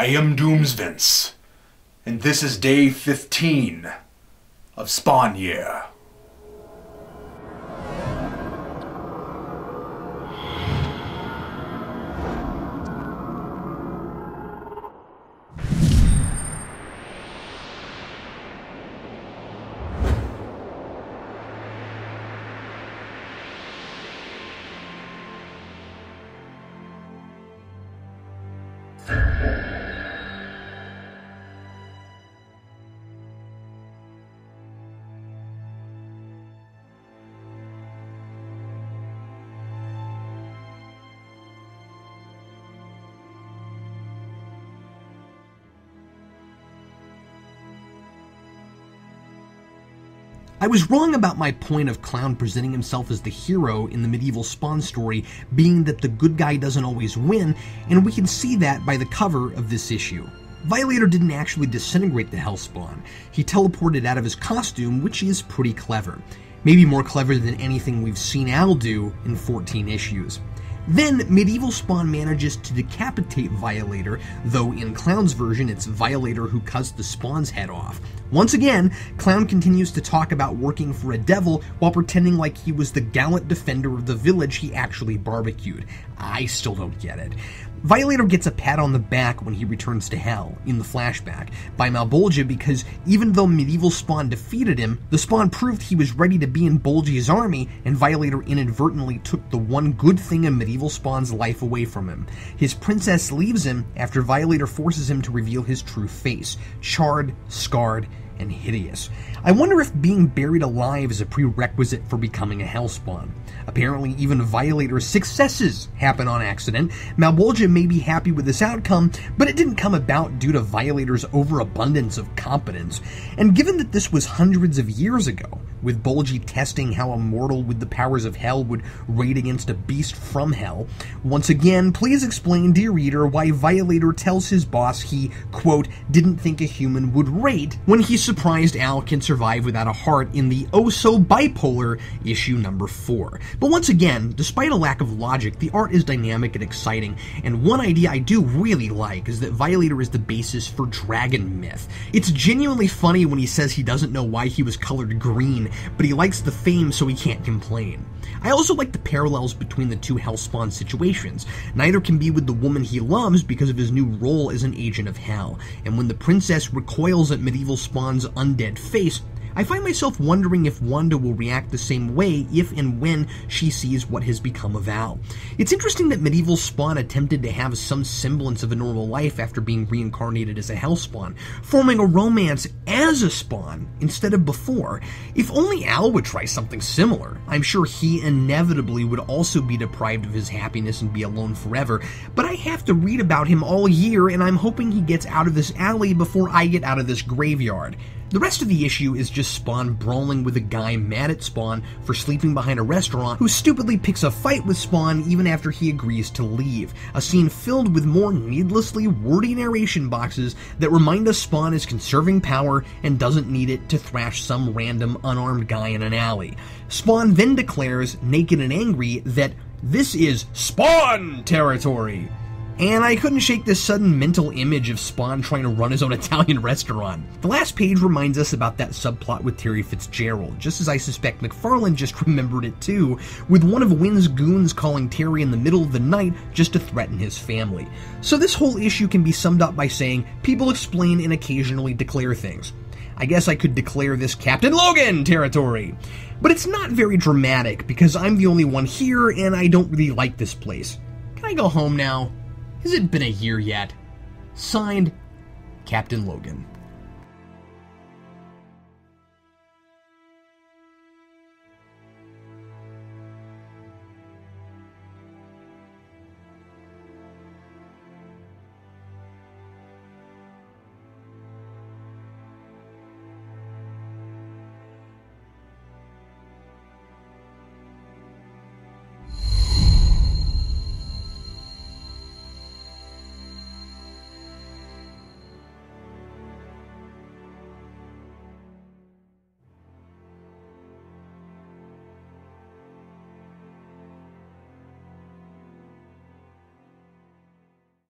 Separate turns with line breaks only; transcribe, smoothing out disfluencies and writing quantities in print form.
I am Doomsvince, and this is day 15 of Spawn Year.
I was wrong about my point of Clown presenting himself as the hero in the medieval Spawn story being that the good guy doesn't always win, and we can see that by the cover of this issue. Violator didn't actually disintegrate the Hellspawn. He teleported out of his costume, which is pretty clever. Maybe more clever than anything we've seen Al do in 14 issues. Then, Medieval Spawn manages to decapitate Violator, though in Clown's version it's Violator who cuts the Spawn's head off. Once again, Clown continues to talk about working for a devil while pretending like he was the gallant defender of the village he actually barbecued. I still don't get it. Violator gets a pat on the back when he returns to Hell, in the flashback, by Malbolgia because even though Medieval Spawn defeated him, the Spawn proved he was ready to be in Bolgia's army, and Violator inadvertently took the one good thing in Medieval Spawn's life away from him. His princess leaves him after Violator forces him to reveal his true face, charred, scarred, and hideous. I wonder if being buried alive is a prerequisite for becoming a Hellspawn. Apparently, even Violator's successes happen on accident. Malbolgia may be happy with this outcome, but it didn't come about due to Violator's overabundance of competence. And given that this was hundreds of years ago, with Bolgi testing how a mortal with the powers of Hell would raid against a beast from Hell, once again, please explain, dear reader, why Violator tells his boss he, quote, didn't think a human would rate when he's surprised Al can survive without a heart in the oh-so-bipolar issue number 4. But once again, despite a lack of logic, the art is dynamic and exciting, and one idea I do really like is that Violator is the basis for dragon myth. It's genuinely funny when he says he doesn't know why he was colored green, but he likes the fame so he can't complain. I also like the parallels between the two Hellspawn situations. Neither can be with the woman he loves because of his new role as an agent of Hell, and when the princess recoils at Medieval Spawn's undead face, I find myself wondering if Wanda will react the same way if and when she sees what has become of Al. It's interesting that Medieval Spawn attempted to have some semblance of a normal life after being reincarnated as a Hellspawn, forming a romance as a Spawn instead of before. If only Al would try something similar. I'm sure he inevitably would also be deprived of his happiness and be alone forever, but I have to read about him all year, and I'm hoping he gets out of this alley before I get out of this graveyard. The rest of the issue is just Spawn brawling with a guy mad at Spawn for sleeping behind a restaurant who stupidly picks a fight with Spawn even after he agrees to leave. A scene filled with more needlessly wordy narration boxes that remind us Spawn is conserving power and doesn't need it to thrash some random unarmed guy in an alley. Spawn then declares, naked and angry, that this is Spawn territory. And I couldn't shake this sudden mental image of Spawn trying to run his own Italian restaurant. The last page reminds us about that subplot with Terry Fitzgerald, just as I suspect McFarlane just remembered it too, with one of Wynn's goons calling Terry in the middle of the night just to threaten his family. So this whole issue can be summed up by saying, people explain and occasionally declare things. I guess I could declare this Captain Logan territory. But it's not very dramatic because I'm the only one here and I don't really like this place. Can I go home now? Has it been a year yet? Signed, Captain Logan.